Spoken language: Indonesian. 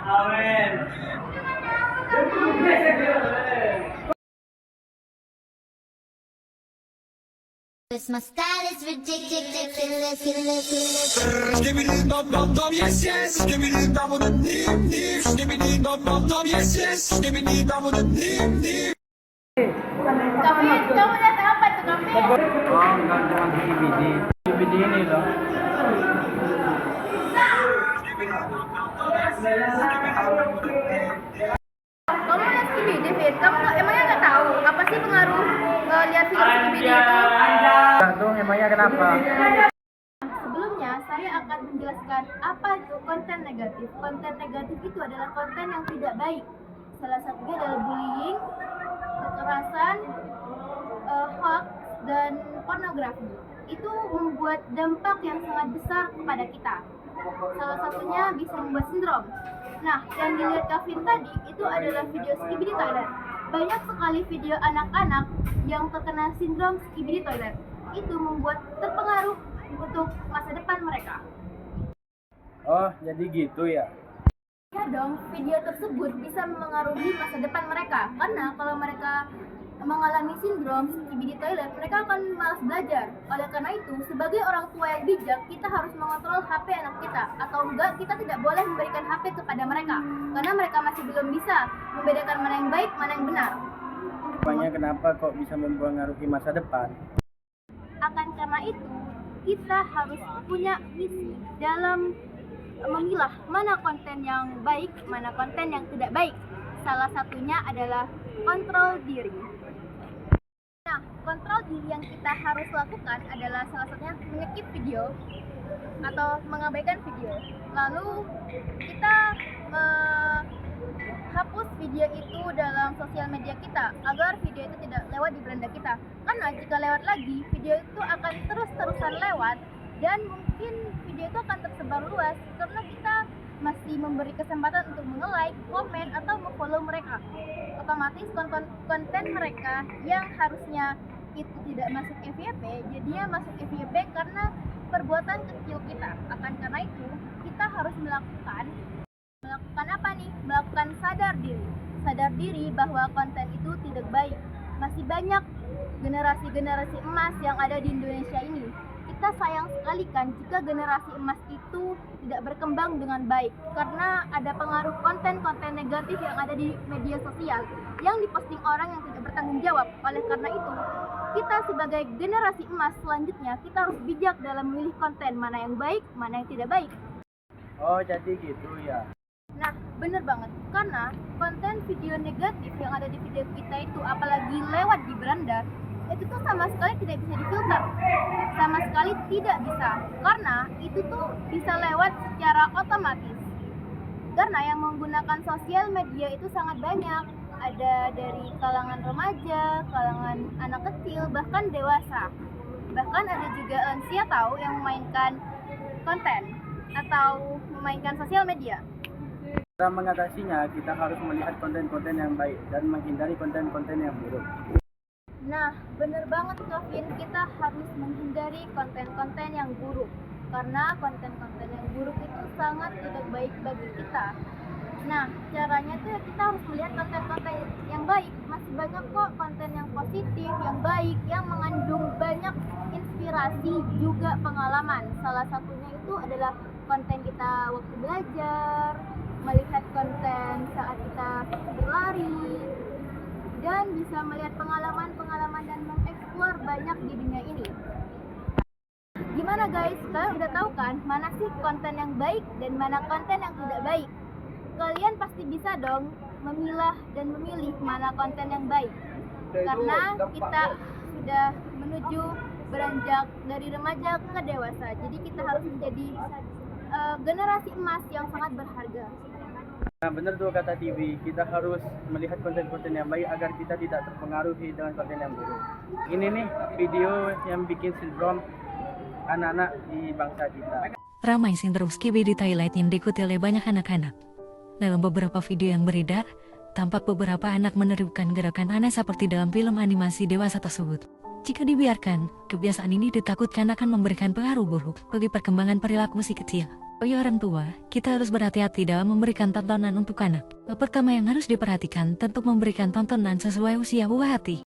Amin. My style is ridiculous. Give me the dum dum dum, yes yes. Give me the dum dum dim dim. Give me the dum dum dum, yes yes. Give me the dum dum dim dim. Kevin, kamu lihat apa itu Kevin? Oh, enggak cuma DVD. DVD ini loh. Kamu lihat Skibidi, David? Kamu emangnya nggak tahu apa sih pengaruh lihat film Skibidi itu? Gantung emangnya kenapa? Sebelumnya, saya akan menjelaskan apa itu konten negatif. Konten negatif itu adalah konten yang tidak baik. Salah satunya adalah bullying, kekerasan, hoax, dan pornografi. Itu membuat dampak yang sangat besar kepada kita. Salah satunya bisa membuat sindrom. Nah, yang dilihat Kevin tadi itu adalah video Skibidi Toilet. Banyak sekali video anak-anak yang terkena sindrom Skibidi Toilet. Itu membuat terpengaruh untuk masa depan mereka. Oh, jadi gitu ya. Ya dong, video tersebut bisa mengaruhi masa depan mereka. Karena kalau mereka mengalami sindrom Skibidi Toilet, mereka akan malas belajar. Oleh karena itu, sebagai orang tua yang bijak, kita harus mengontrol HP anak kita. Atau enggak, kita tidak boleh memberikan HP kepada mereka. Karena mereka masih belum bisa membedakan mana yang baik, mana yang benar. Emangnya kenapa kok bisa mempengaruhi masa depan? Akan karena itu, kita harus punya misi dalam memilah mana konten yang baik, mana konten yang tidak baik. Salah satunya adalah kontrol diri. Nah, kontrol diri yang kita harus lakukan adalah salah satunya mengskip video atau mengabaikan video. Lalu kita hapus video itu dalam sosial media kita agar video itu tidak lewat di beranda kita. Karena jika lewat lagi, video itu akan terus-terusan lewat dan mungkin video itu akan tersebar luas karena kita masih memberi kesempatan untuk nge-like, komen, atau nge-follow mereka. Otomatis konten mereka yang harusnya itu tidak masuk FYP, jadinya masuk FYP karena perbuatan kecil kita. Akan karena itu, kita harus melakukan apa nih? Melakukan sadar diri. Sadar diri bahwa konten itu tidak baik. Masih banyak generasi-generasi emas yang ada di Indonesia ini. Kita sayang sekali kan jika generasi emas itu tidak berkembang dengan baik karena ada pengaruh konten-konten negatif yang ada di media sosial yang diposting orang yang tidak bertanggung jawab. Oleh karena itu, kita sebagai generasi emas selanjutnya kita harus bijak dalam memilih konten mana yang baik, mana yang tidak baik. Oh, jadi gitu ya. Nah, bener banget, karena konten video negatif yang ada di video kita itu apalagi lewat di beranda, itu tuh sama sekali tidak bisa difilter, sama sekali tidak bisa, karena itu tuh bisa lewat secara otomatis. Karena yang menggunakan sosial media itu sangat banyak, ada dari kalangan remaja, kalangan anak kecil, bahkan dewasa. Bahkan ada juga lansia tahu yang memainkan konten atau memainkan sosial media. Cara mengatasinya, kita harus melihat konten-konten yang baik dan menghindari konten-konten yang buruk. Nah, bener banget Kevin, kita harus menghindari konten-konten yang buruk. Karena konten-konten yang buruk itu sangat tidak baik bagi kita. Nah, caranya tuh kita harus melihat konten-konten yang baik. Masih banyak kok konten yang positif, yang baik, yang mengandung banyak inspirasi juga pengalaman. Salah satunya itu adalah konten kita waktu belajar, melihat konten saat kita berlari, dan bisa melihat pengalaman-pengalaman dan mengeksplor banyak di dunia ini. Gimana guys, kalian udah tahu kan mana sih konten yang baik dan mana konten yang tidak baik? Kalian pasti bisa dong memilah dan memilih mana konten yang baik. Karena kita sudah menuju beranjak dari remaja ke dewasa. Jadi kita harus menjadi generasi emas yang sangat berharga. Nah, benar tuh kata TV, kita harus melihat konten-konten yang baik agar kita tidak terpengaruhi dengan konten yang buruk. Ini nih video yang bikin sindrom anak-anak di bangsa kita. Ramai sindrom Skibidi Toilet yang diikuti oleh banyak anak-anak. Dalam beberapa video yang beredar, tampak beberapa anak menirukan gerakan aneh seperti dalam film animasi dewasa tersebut. Jika dibiarkan, kebiasaan ini ditakutkan akan memberikan pengaruh buruk bagi perkembangan perilaku si kecil. Oh ya orang tua, kita harus berhati-hati dalam memberikan tontonan untuk anak. Pertama yang harus diperhatikan tentu memberikan tontonan sesuai usia buah hati.